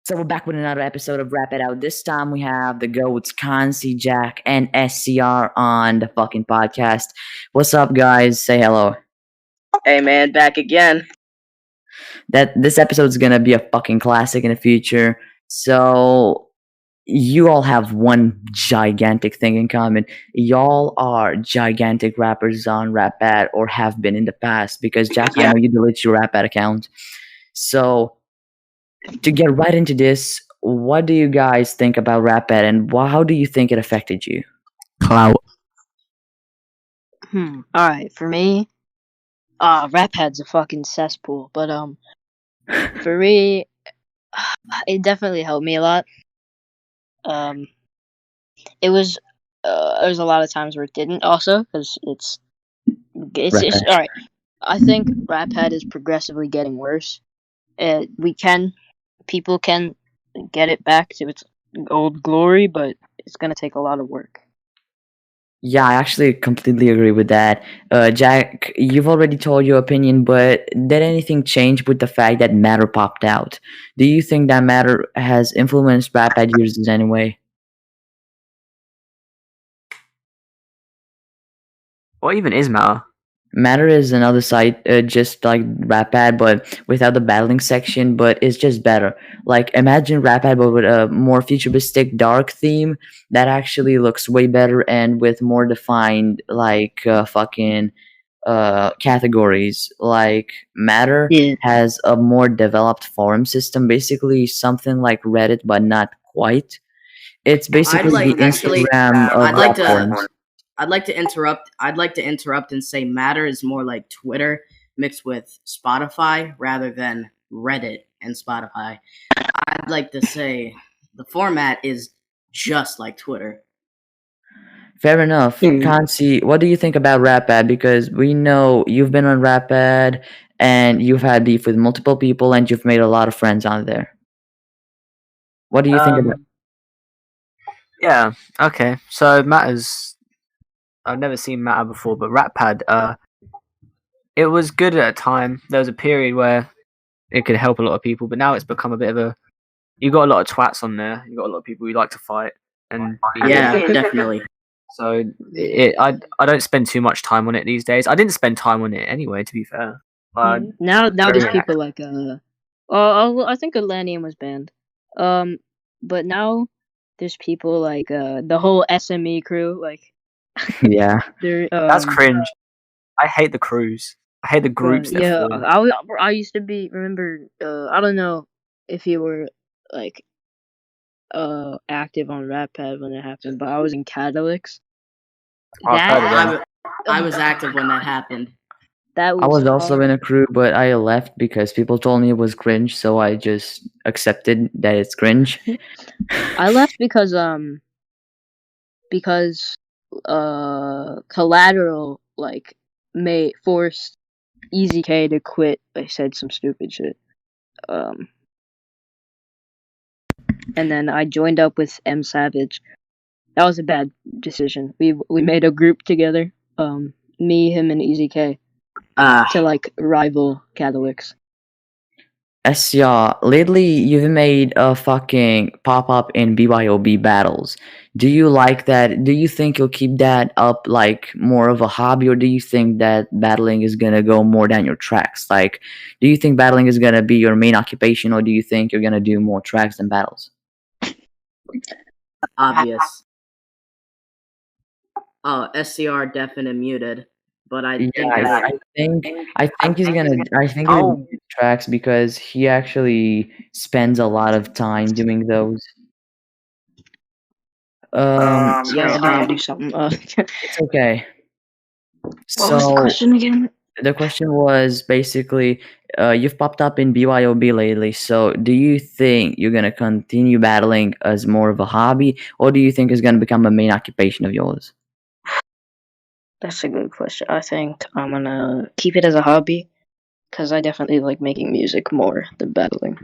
So we're back with another episode of Wrap It Out. This time we have the goats, Consey, Jack, and SCR on the fucking podcast. What's up, guys? Say hello. Hey man, back again. That this episode's gonna be a fucking classic in the future. So you all have one gigantic thing in common. Y'all are gigantic rappers on Rap Bad or have been in the past because Jack, I Yeah. know you deleted your Rap Bad account. So to get right into this, what do you guys think about Rap Bad and how do you think it affected you? Clout. Alright, for me, Rap Head's a fucking cesspool, but for me, it definitely helped me a lot. It was there's a lot of times where it didn't also because it's just all right. I think Rap Head is progressively getting worse. People can get it back to its old glory, but it's gonna take a lot of work. Yeah, I actually completely agree with that. Jack, you've already told your opinion, but did anything change with the fact that Matter popped out? Do you think that Matter has influenced Rap Bad users in any way? What even is Matter? Matter is another site, just like Rap Bad, but without the battling section. But it's just better. Like imagine Rap Bad, but with a more futuristic, dark theme that actually looks way better and with more defined, like fucking categories. Like Matter Yeah. has a more developed forum system, basically something like Reddit, but not quite. It's basically the Instagram of I'd like rap forums. I'd like to interrupt. I'd like to interrupt and say Matter is more like Twitter mixed with Spotify rather than Reddit and Spotify. I'd like to say the format is just like Twitter. Fair enough. Kansi, what do you think about Rap Bad? Because we know you've been on Rap Bad and you've had beef with multiple people and you've made a lot of friends on there. What do you think about? Yeah. Okay. So Matter's. I've never seen Matter before, but Ratpad. It was good at a time. There was a period where it could help a lot of people, but now it's become a bit of a. You got a lot of twats on there. You got a lot of people who like to fight and. Yeah, definitely. So I don't spend too much time on it these days. I didn't spend time on it anyway, to be fair. Now there's people like I think Atlantean was banned. But now there's people like the whole SME crew, like Yeah. they're That's cringe. I hate the crews. I hate the groups. yeah, I used to be. Remember, I don't know if you were like active on Ratpad when it happened, but I was in Catalyx. I was active when that happened. I was also in a crew, but I left because people told me it was cringe, so I just accepted that it's cringe. I left because Collateral like forced Easy K to quit. They said some stupid shit. And then I joined up with M Savage. That was a bad decision. We made a group together. Me, him, and Easy K. To like rival Catalyx. Yeah, lately you've made a fucking pop up in BYOB battles. Do you like that? Do you think you'll keep that up like more of a hobby, or do you think that battling is gonna go more down your tracks? Like, do you think battling is gonna be your main occupation, or do you think you're gonna do more tracks than battles? Obvious. Oh, SCR definite muted. But I think he's gonna do tracks because he actually spends a lot of time doing those. Yeah, I didn't do something. It's okay. What was the question again? The question was basically, you've popped up in BYOB lately, so do you think you're gonna continue battling as more of a hobby, or do you think it's gonna become a main occupation of yours? That's a good question. I think I'm gonna keep it as a hobby, because I definitely like making music more than battling.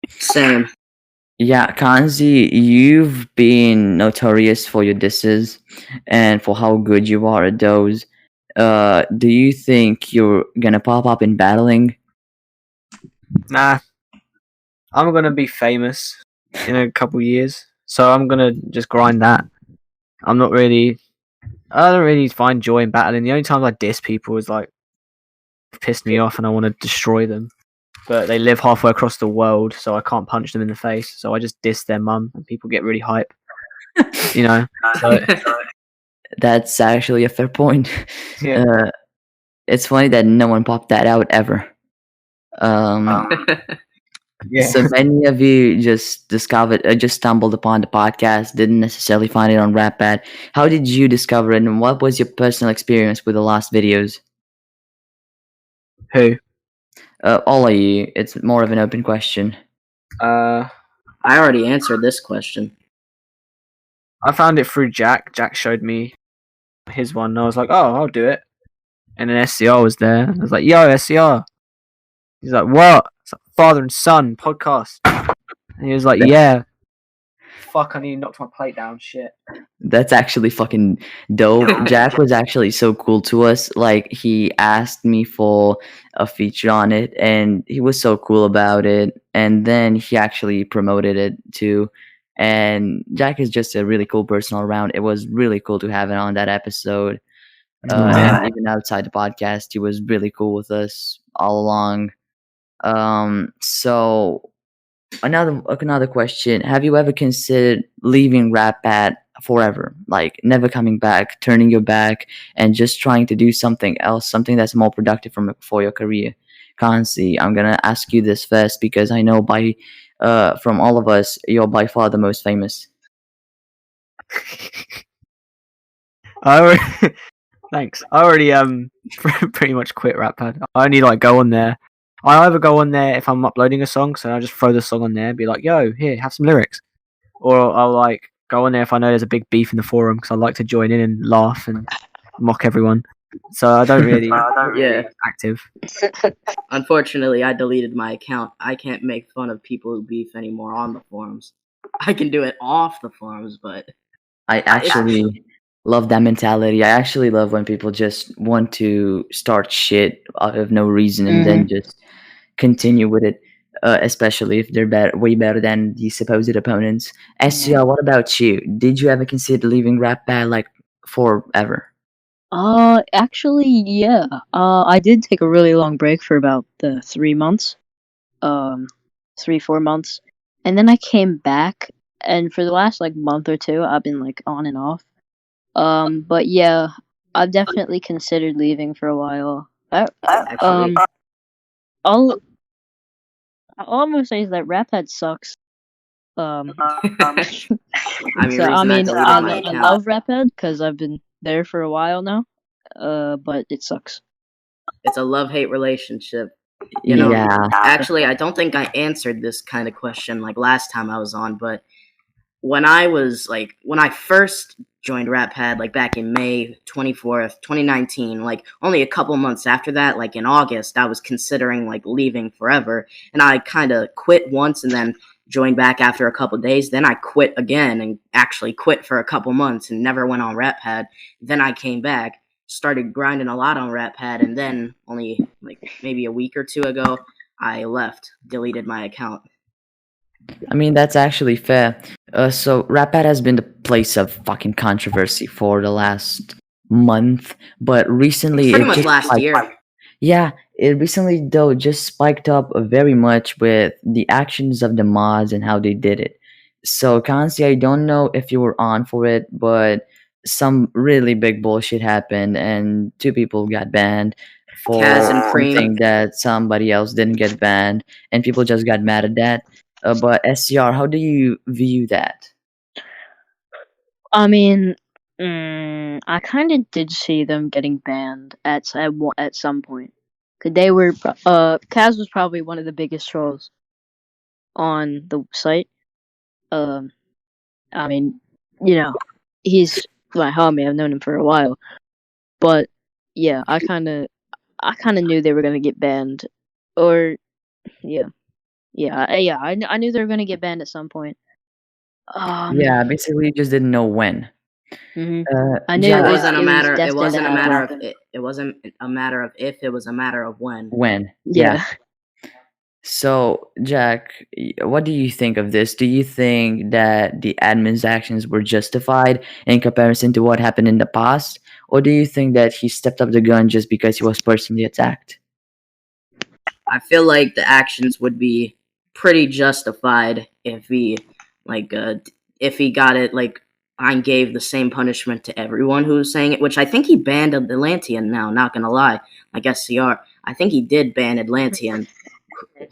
Same. Yeah, Kanzi, you've been notorious for your disses and for how good you are at those. Do you think you're gonna pop up in battling? Nah. I'm gonna be famous in a couple years, so I'm gonna just grind that. I'm not really. I don't really find joy in battling. The only time I diss people is like pissed me off and I want to destroy them. But they live halfway across the world, so I can't punch them in the face. So I just diss their mum, and people get really hype. You know. So That's actually a fair point. yeah. It's funny that no one popped that out ever. Yeah. So many of you just just stumbled upon the podcast, didn't necessarily find it on Ratpad. How did you discover it, and what was your personal experience with the last videos? Who? All of you. It's more of an open question. I already answered this question. found it through Jack. Jack showed me his one, and I was like, "Oh, I'll do it." And then SCR was there. I was like, "Yo, SCR." He's like, "What?" It's like father and son podcast. And he was like, "Yeah." Fuck! I need to knock my plate down. Shit. That's actually fucking dope. Jack was actually so cool to us. Like, he asked me for a feature on it, and he was so cool about it. And then he actually promoted it too. And Jack is just a really cool person all around. It was really cool to have it on that episode. And even outside the podcast, he was really cool with us all along. So another question: have you ever considered leaving Ratpat forever, like never coming back, turning your back, and just trying to do something else, something that's more productive for your career? Consey, I'm gonna ask you this first because I know from all of us, you're by far the most famous. Thanks. I already pretty much quit Ratpad. I only like go on there. I either go on there if I'm uploading a song, so I just throw the song on there, and be like, "Yo, here, have some lyrics," or I'll like go on there if I know there's a big beef in the forum because I like to join in and laugh and mock everyone. So I don't really, active. Unfortunately, I deleted my account. I can't make fun of people who beef anymore on the forums. I can do it off the forums, but I actually love that mentality. I actually love when people just want to start shit out of no reason and then just continue with it, especially if they're way better than the supposed opponents. SCR, what about you? Did you ever consider leaving Ratpad like forever? Actually, yeah. I did take a really long break for about 3 months, 3-4 months, and then I came back. And for the last like month or two, I've been like on and off. But yeah, I've definitely considered leaving for a while. actually, All I'm gonna say is that Raphead sucks. I mean, So I reason mean, deleted my I account. love Raphead because I've been there for a while now. But it sucks. It's a love-hate relationship. You know, Yeah. actually, I don't think I answered this kind of question like last time I was on, but when I first joined Ratpad, like back in May 24th, 2019, like only a couple months after that, like in August, I was considering like leaving forever, and I kind of quit once and then joined back after a couple days. Then I quit again and actually quit for a couple months and never went on Ratpad. Then I came back, started grinding a lot on Ratpad, and then only like maybe a week or two ago, I left, deleted my account. I mean, that's actually fair. So Ratpad has been the place of fucking controversy for the last month, but recently Pretty it much just last spiked. year. Yeah, it recently though just spiked up very much with the actions of the mods and how they did it. So Kansi, I don't know if you were on for it, but some really big bullshit happened and two people got banned for Kaz and Preem. something that somebody else didn't get banned, and people just got mad at that. But SCR, how do you view that? I mean, I kind of did see them getting banned at some point. Cause they were Kaz was probably one of the biggest trolls on the site. I mean, he's my homie. I've known him for a while, but yeah, I kind of knew they were gonna get banned, or yeah, I knew they were gonna get banned at some point. Yeah, basically, you just didn't know when. I knew Jack, It wasn't a matter. It destined wasn't to a matter of happen. it. It wasn't a matter of if. It was a matter of when. when? Yeah. So, Jack, what do you think of this? Do you think that the admin's actions were justified in comparison to what happened in the past? Or do you think that he stepped up the gun just because he was personally attacked? I feel like the actions would be pretty justified if he like if he got it like I gave the same punishment to everyone who was saying it, which I think he banned Atlantean now, not gonna lie. Like SCR. I think he did ban Atlantean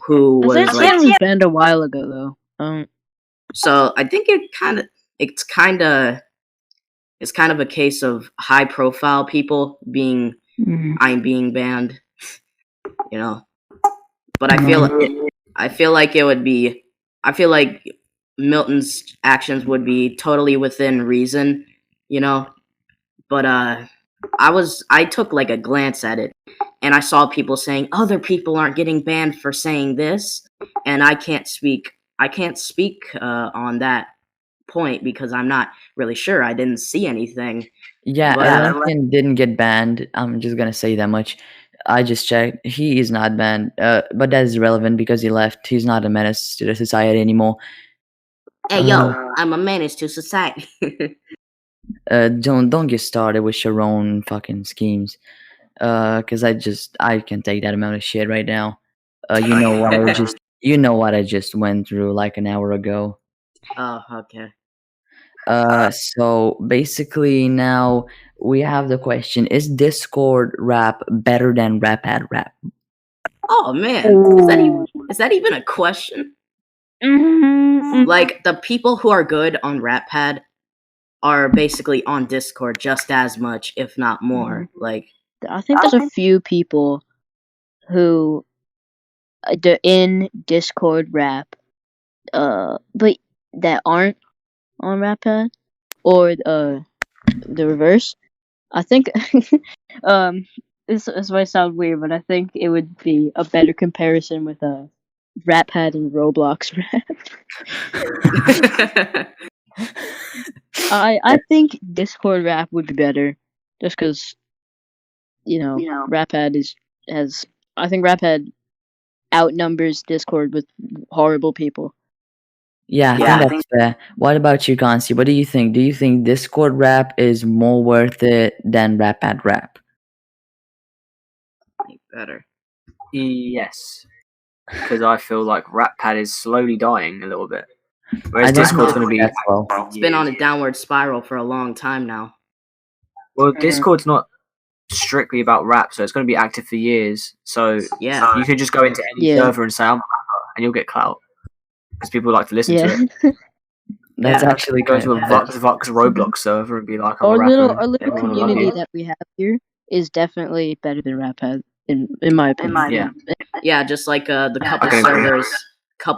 who I was think like it was banned a while ago though. so I think it's kind of a case of high profile people being I'm being banned, you know. But I feel like it would be I feel like Milton's actions would be totally within reason, you know. But I took like a glance at it and I saw people saying other people aren't getting banned for saying this, and I can't speak on that point because I'm not really sure. I didn't see anything. Yeah, But Atlantean didn't get banned. I'm just gonna say that much. I just checked. He is not banned. But that is irrelevant because he left. He's not a menace to the society anymore. hey yo, I'm a menace to society. Don't get started with your own fucking schemes. Cause I can take that amount of shit right now. You know what I just went through like an hour ago. Oh, okay. So basically now we have the question: is Discord rap better than Rap at Rap? Oh man, is that even a question? Like the people who are good on RapPad are basically on Discord just as much, if not more. Like I think there's a few people who they're in Discord rap, but that aren't on RapPad or the reverse. I think this might sound weird, but I think it would be a better comparison with RapPad and Roblox rap. I think Discord rap would be better, just because RapPad has I think RapPad outnumbers Discord with horrible people. Yeah, I think that's fair. What about you, Consey? What do you think? Do you think Discord rap is more worth it than Rap at Rap? better. Yes, because I feel like RapPad is slowly dying a little bit, whereas I don't Discord's think going to be. that's well. It's been on a downward spiral for a long time now. Well, Discord's not strictly about rap, so it's going to be active for years. So Yeah. you can just go into any Yeah. server and say I'm a rapper, and you'll get clout because people like to listen to it. That's Yeah. actually Go kind to of a Vux Roblox server and be like, I'm a our rapper. little everyone will love community you. that we have here is definitely better than RapPad in my opinion. Yeah. Yeah, just like the couple can agree.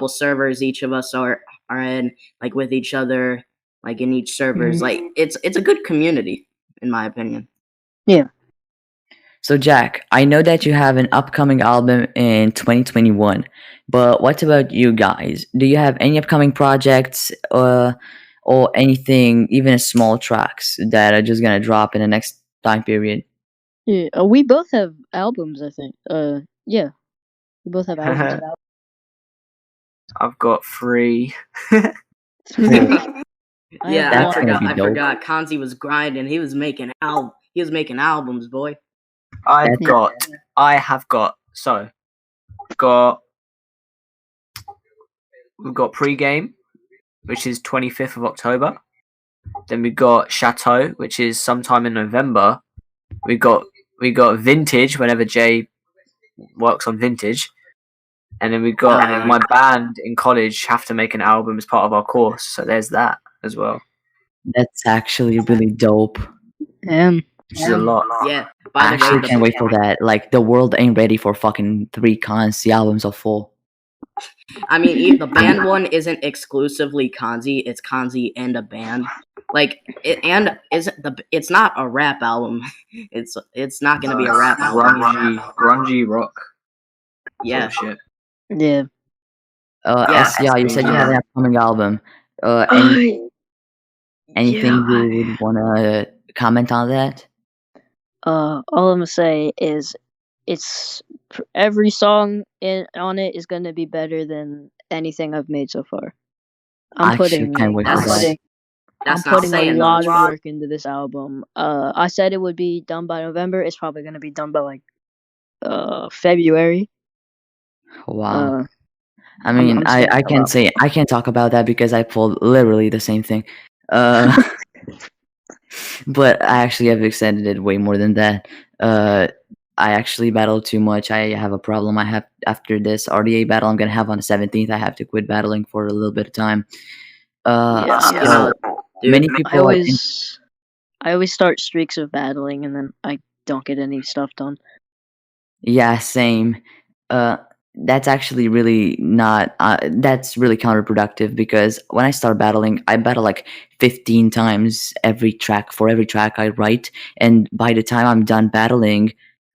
servers each of us are in, like with each other, like in each servers. Like it's a good community, in my opinion. Yeah. So, Jack, I know that you have an upcoming album in 2021, but what about you guys? Do you have any upcoming projects or anything, even small tracks that are just gonna drop in the next time period? Yeah. We both have albums, I think. Yeah. We both have albums. I've got 3. Yeah, That's gonna be I dope. forgot. Consey was grinding. He was making albums, boy. I have got so we've got Pre-Game, which is 25th of October. Then we got Chateau, which is sometime in November. We got Vintage, whenever Jay works on Vintage. And then we got my band in college have to make an album as part of our course, so there's that as well. That's actually really dope. Which is a lot. Yeah. I By the actually way, can't wait for that. Like, the world ain't ready for fucking 3 Consey albums or 4. I mean, the band one isn't exclusively Consey. It's Consey and a band. Like it's not a rap album. It's not gonna be a rap album. Grungy rock. Yeah. Sort of shit. Yeah. SCI, you said you have an upcoming album. Anything you would wanna comment on that? All I'm gonna say is it's every song on it is gonna be better than anything I've made so far. I'm I actually putting can't wait for that. That's I'm not putting a saying lot much. of work into this album. I said it would be done by November. It's probably gonna be done by like February. Wow. I I'm mean, I'm I, stoked. I can't say I can't talk about that because I pulled literally the same thing. Uh, but I actually have extended it way more than that. I actually battled too much. I have a problem. I have after this RDA battle I'm gonna have on the 17th. I have to quit battling for a little bit of time. Yeah, So Dude, many I people are in, always start streaks of battling and then I don't get any stuff done. yeah, same. Uh, that's actually really not. That's really counterproductive because when I start battling, I battle like 15 times every track for every track I write, and by the time I'm done battling,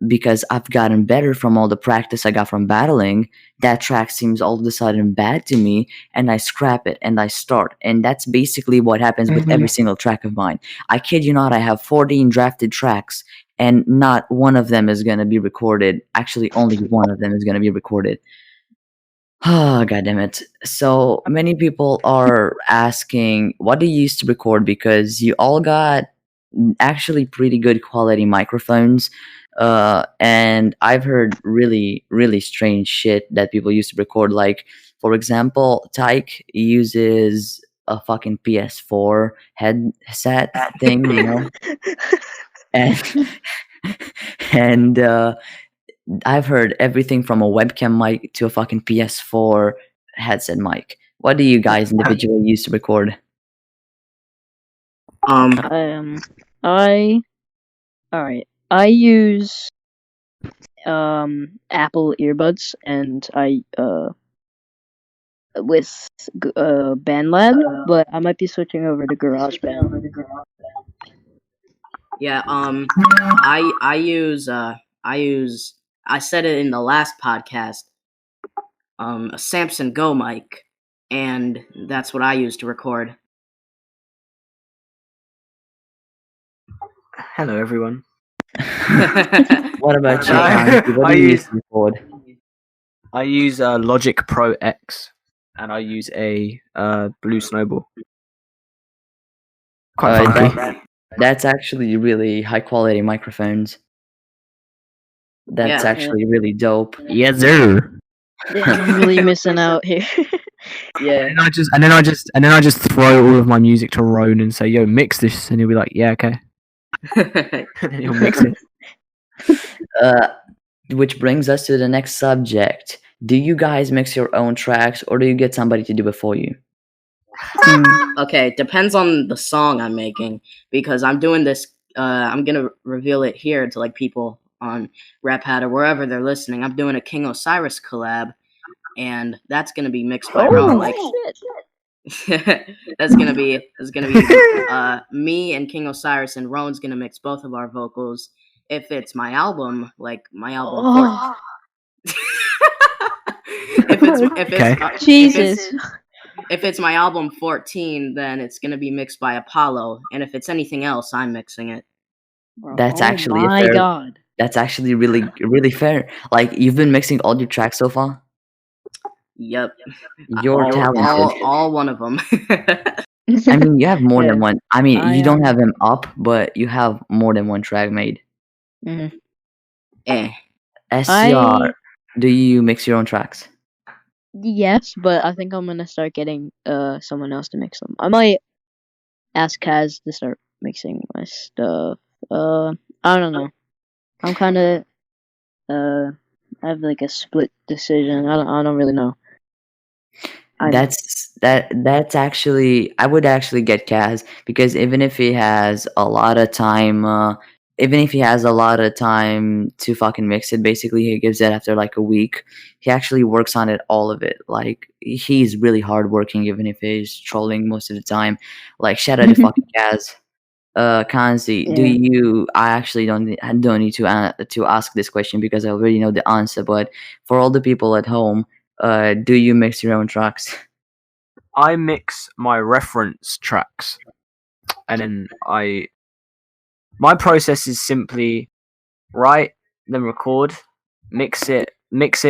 because I've gotten better from all the practice I got from battling, that track seems all of a sudden bad to me, and I scrap it and I start, and that's basically what happens with every single track of mine. I kid you not, I have 14 drafted tracks and not one of them is going to be recorded. Actually, only one of them is going to be recorded. Oh, God damn it. So many people are asking, what do you use to record? Because you all got actually pretty good quality microphones. And I've heard really, really strange shit that people used to record. Like, for example, Tyke uses a fucking PS4 headset thing, you know? And and I've heard everything from a webcam mic to a fucking PS4 headset mic. What do you guys individually use to record? I all right. I use Apple earbuds and I with BandLab, but I might be switching over to GarageBand. Yeah, I said it in the last podcast, a Samson Go mic, and that's what I use to record. Hello, everyone. What about you, I- Consey? What I do you use use- to record? I use Logic Pro X, and I use a Blue Snowball. Quite funky. That's actually really high quality microphones. That's Yeah. actually really dope. Yes, sir. Damn, I'm really missing out here. Yeah. And then I just throw all of my music to Roan and say, "Yo, mix this," and he'll be like, "Yeah, okay." And then he'll mix it. Which brings us to the next subject. Do you guys mix your own tracks or do you get somebody to do it for you? Okay, depends on the song I'm making, because I'm doing this. I'm gonna reveal it here to like people on Rap Hat or wherever they're listening. I'm doing a King Osiris collab, and that's gonna be mixed by Ron. Like that's gonna be me and King Osiris, and Ron's gonna mix both of our vocals. If it's my album, like my album, Jesus. if it's my album 14, then it's gonna be mixed by Apollo, and if it's anything else, I'm mixing it. That's actually a my fair. god. That's actually really, really fair. Like you've been mixing all your tracks so far. Yep, You're talented. all one of them. I mean, you have more Yeah. than one. I mean, I, you don't have them up, but you have more than one track made. Mhm. SCR, do you mix your own tracks? Yes, but I think I'm gonna start getting someone else to mix them. I might ask Kaz to start mixing my stuff. I don't know. I'm kind of I have like a split decision. I don't really know. That's actually I would actually get Kaz because even if he has a lot of time, even if he has a lot of time to fucking mix it, basically he gives it after like a week. He actually works on it, all of it. Like he's really hardworking, even if he's trolling most of the time. Like shout out to fucking Kaz. Consey, do Yeah. you? I actually don't need to ask this question because I already know the answer. But for all the people at home, do you mix your own tracks? I mix my reference tracks, and then my process is simply write, then record, mix it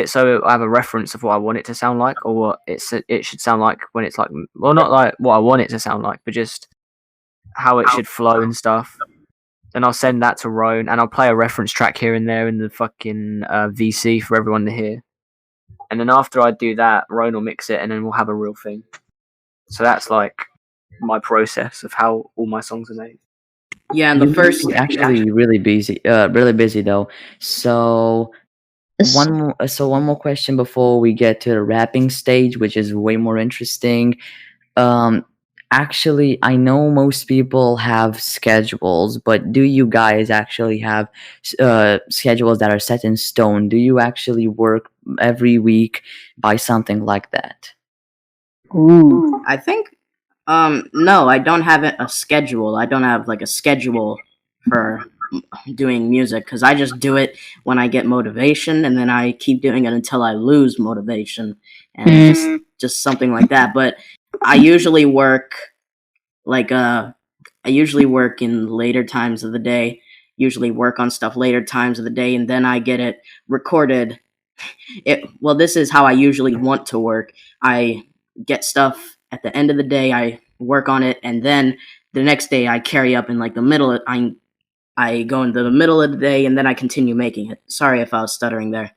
so I have a reference of what I want it to sound like, or what it should sound like when it's like, well, not like what I want it to sound like, but just how it should flow and stuff. Then I'll send that to Roan, and I'll play a reference track here and there in the fucking VC for everyone to hear. And then after I do that, Roan will mix it, and then we'll have a real thing. So that's like my process of how all my songs are made. Yeah, and the first actually really busy though. So one more question before we get to the rapping stage, which is way more interesting. Actually, I know most people have schedules, but do you guys actually have schedules that are set in stone? Do you actually work every week by something like that? Ooh. I think no, I don't have a schedule. I don't have like a schedule for doing music because I just do it when I get motivation, and then I keep doing it until I lose motivation, and it's just something like that. But I usually work I usually work in later times of the day. Usually work on stuff later times of the day, and then I get it recorded. Well, this is how I usually want to work. I get stuff at the end of the day. I work on it, and then the next day I carry up in like the middle. I go into the middle of the day, and then I continue making it. Sorry if I was stuttering there.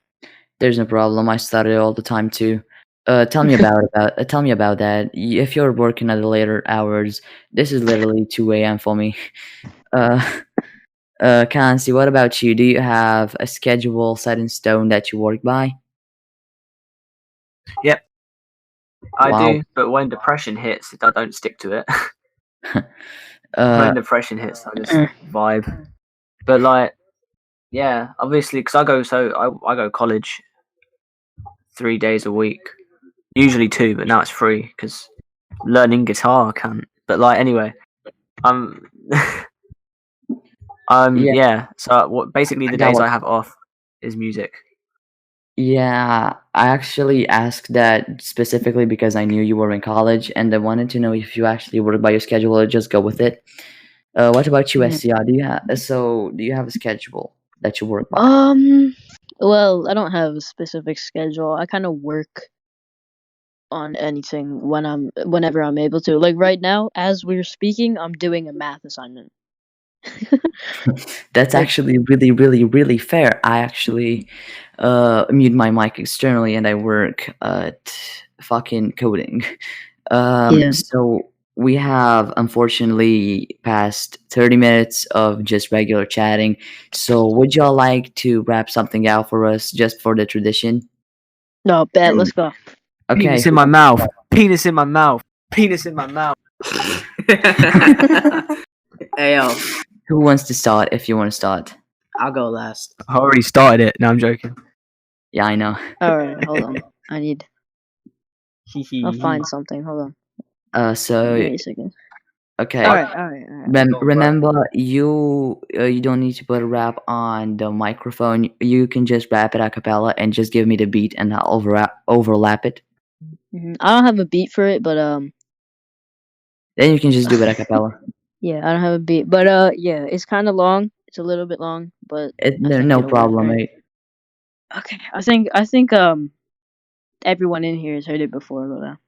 There's no problem. I stutter all the time too. Tell me tell me about that. If you're working at the later hours, this is literally 2 a.m. for me. Uh, Consey, what about you? Do you have a schedule set in stone that you work by? Yep, I Wow. do. But when depression hits, I don't stick to it. Uh, When depression hits, I just vibe. But like, yeah, obviously, because I go college 3 days a week, usually 2, but now it's 3 because learning guitar I can't. But like, anyway, I'm yeah, yeah. So basically, I the got days what. I have off is music. Yeah, I actually asked that specifically because I knew you were in college, and I wanted to know if you actually work by your schedule or just go with it. What about you, SCR? Do you have a schedule that you work by? Well, I don't have a specific schedule. I kind of work on anything whenever I'm able to. Like right now, as we're speaking, I'm doing a math assignment. That's Like, actually really fair. I actually mute my mic externally, and I work at fucking coding. yeah. So we have unfortunately passed 30 minutes of just regular chatting. So would y'all like to wrap something out for us just for the tradition? No, bet. Let's go. Okay. Penis in my mouth. Penis in my mouth. Penis in my mouth. Ayo, Who wants to start if you want to start? I'll go last. I already started it. No, I'm joking. Yeah, I know. All right, hold on. I'll find something. Hold on. So Give me a second. okay. All right. Remember, you don't need to put a rap on the microphone. You can just rap it a cappella and just give me the beat, and I'll overlap it. I don't have a beat for it, but Then you can just do it a cappella. yeah, I don't have a beat, but yeah, it's kind of long. It's a little bit long, but No, think no it'll problem, work, mate. okay. I think everyone in here has heard it before, but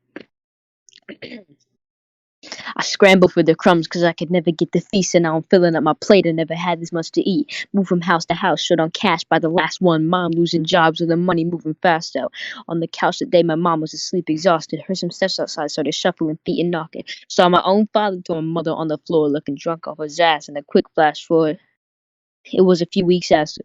I scrambled for the crumbs because I could never get the feast, and now I'm filling up my plate. I never had this much to eat. Move from house to house, short on cash by the last one. Mom losing jobs with the money moving fast out. On the couch that day, my mom was asleep, exhausted. Heard some steps outside, started shuffling, feet and knocking. Saw my own father to my mother on the floor, looking drunk off his ass, and a quick flash forward. It was a few weeks after.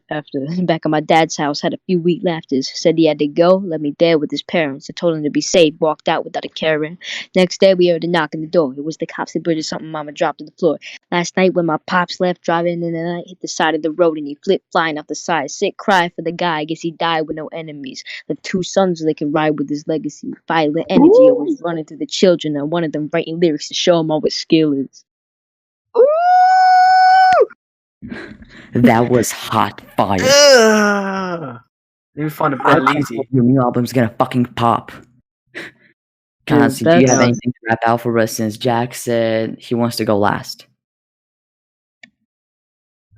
Back at my dad's house, had a few weak laughters. Said he had to go, left me there with his parents. I told him to be safe, walked out without a care in. Next day, we heard a knock on the door. It was the cops that bridged something mama dropped to the floor. Last night, when my pops left, driving in the night, hit the side of the road and he flipped flying off the side. Sick cry for the guy, I guess he died with no enemies. The 2 sons they could ride with his legacy. Violent energy always running through the children, and one of them writing lyrics to show them all what skill is. That was hot fire. Let me find a better easy. Your new album's gonna fucking pop. Consey, do you have anything to rap out for us since Jack said he wants to go last?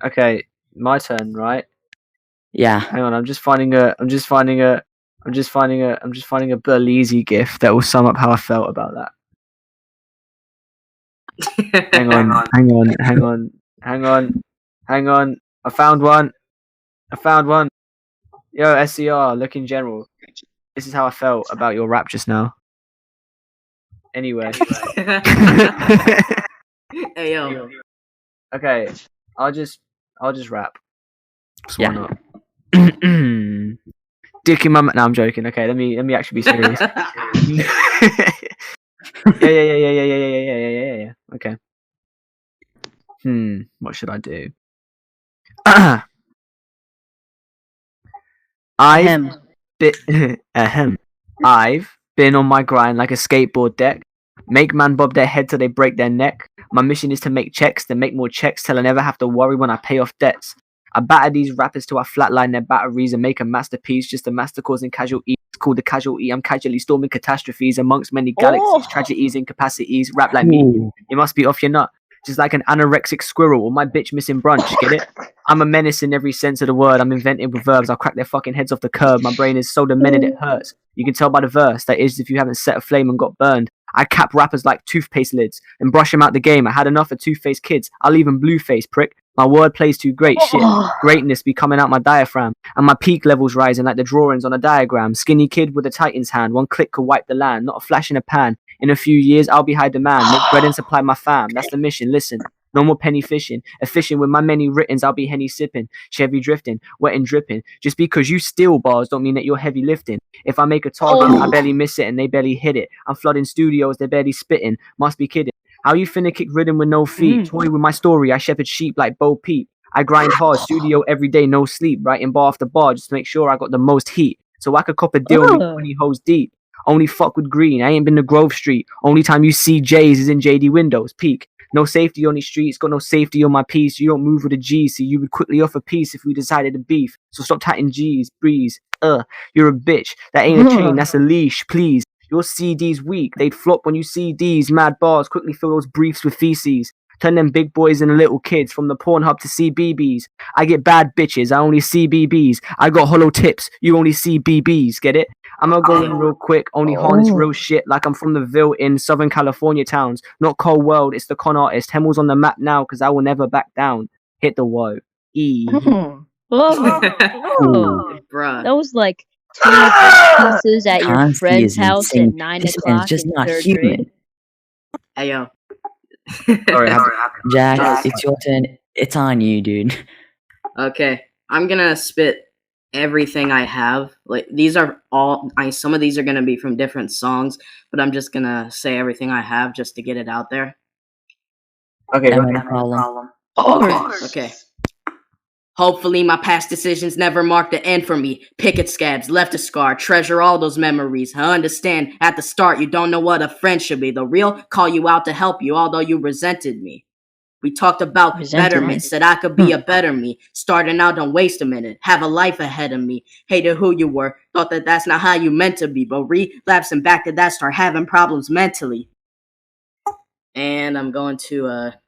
Okay, my turn, right? Yeah. Hang on, I'm just finding a Berleezy gif that will sum up how I felt about that. Hang on. I found one. Yo, SCR, look in general. This is how I felt about your rap just now. Anyway. Hey yo. Okay, I'll just rap. So Yeah. why not? Dick in my no, I'm joking. Okay, let me actually be serious. Yeah. Okay. What should I do? Ahem. I've been on my grind like a skateboard deck. Make man bob their head till they break their neck. My mission is to make checks, then make more checks till I never have to worry when I pay off debts. I batter these rappers till I flatline their batteries and make a masterpiece, just a master causing casualties. Called the casualty, I'm casually storming catastrophes amongst many galaxies, tragedies, incapacities. Rap like me, you must be off your nut. Just like an anorexic squirrel or my bitch missing brunch, get it? I'm a menace in every sense of the word. I'm inventing with verbs. I'll crack their fucking heads off the curb. My brain is so demented it hurts. You can tell by the verse. That is if you haven't set a flame and got burned. I cap rappers like toothpaste lids and brush them out the game. I had enough of two-faced kids. I'll even blue-face, prick. My word plays too great. Shit. Greatness be coming out my diaphragm. And my peak levels rising like the drawings on a diagram. Skinny kid with a Titan's hand. One click could wipe the land. Not a flash in a pan. In a few years, I'll be high demand. Make bread and supply my fam. That's the mission. Listen. No more penny fishing. A fishing with my many writtens, I'll be Henny sipping. Chevy drifting. Wet and dripping. Just because you steal bars don't mean that you're heavy lifting. If I make a target, I barely miss it and they barely hit it. I'm flooding studios, they're barely spitting. Must be kidding. How you finna kick rhythm with no feet? Toy with my story, I shepherd sheep like Bo Peep. I grind hard, studio every day, no sleep. Writing bar after bar just to make sure I got the most heat. So I could cop a deal with 20 hoes deep. Only fuck with green, I ain't been to Grove Street. Only time you see J's is in JD Windows, peak. No safety on these streets, got no safety on my piece. You don't move with a G, so you would quickly offer peace if we decided to beef. So stop tatting G's, breeze. You're a bitch. That ain't a chain, that's a leash, please. Your CD's weak, they'd flop when you see these mad bars. Quickly fill those briefs with feces. Turn them big boys into little kids from the Pornhub to CBBS. I get bad bitches, I only see BBs. I got hollow tips, you only see BBs, get it? I'm gonna go in real quick, only harness real shit like I'm from the Ville in Southern California towns. Not cold world, it's the con artist. Hemmel's on the map now, cause I will never back down. Hit the woe. E. Bruh. That was like 2 pieces at your Consey friend's is house at insane. 9 This man's o'clock just in not 3rd human. grade. Hey yo. Jack, it's your turn. It's on you, dude. Okay, I'm gonna spit everything I have. Like these are all. Some of these are gonna be from different songs, but I'm just gonna say everything I have just to get it out there. Okay, No problem. Okay. Hopefully my past decisions never mark the end for me. Picket scabs left a scar. Treasure all those memories. I understand at the start you don't know what a friend should be. The real call you out to help you, although you resented me. We talked about betterment, said I could be a better me. Starting out, don't waste a minute. Have a life ahead of me. Hated who you were. Thought that that's not how you meant to be. But relapsing back to that, start having problems mentally. And I'm going to a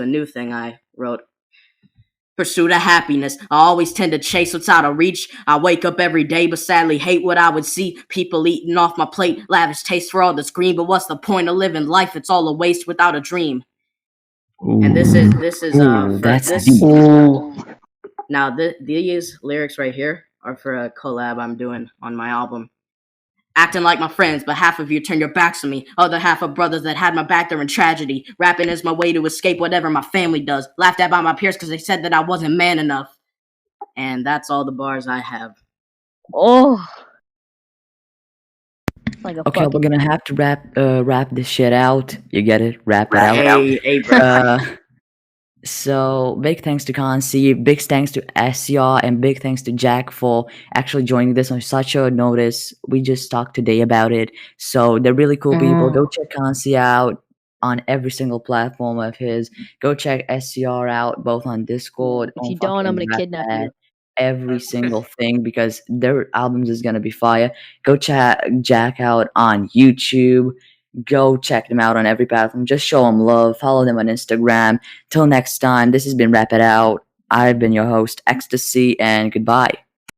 new thing I wrote. Pursuit of happiness. I always tend to chase what's out of reach. I wake up every day, but sadly hate what I would see. People eating off my plate, lavish taste for all this green. But what's the point of living life? It's all a waste without a dream. Ooh. And this is that's deep. Now these lyrics right here are for a collab I'm doing on my album. Acting like my friends, but half of you turn your backs on me. Other half are brothers that had my back during tragedy. Rapping is my way to escape whatever my family does. Laughed at by my peers because they said that I wasn't man enough. And that's all the bars I have. Like a Okay, we're gonna have to wrap this shit out. You get it? Wrap it out. Hey, bro. So big thanks to Consey, big thanks to SCR, and big thanks to Jack for actually joining this on such short notice. We just talked today about it. So they're really cool people. Go check Consey out on every single platform of his. Go check SCR out both on Discord. If you don't, I'm gonna kidnap you. Every single thing, because their albums is gonna be fire. Go check Jack out on YouTube. Go check them out on every platform. Just show them love. Follow them on Instagram. Till next time, this has been Wrap It Out. I've been your host, Ecstasy, and goodbye.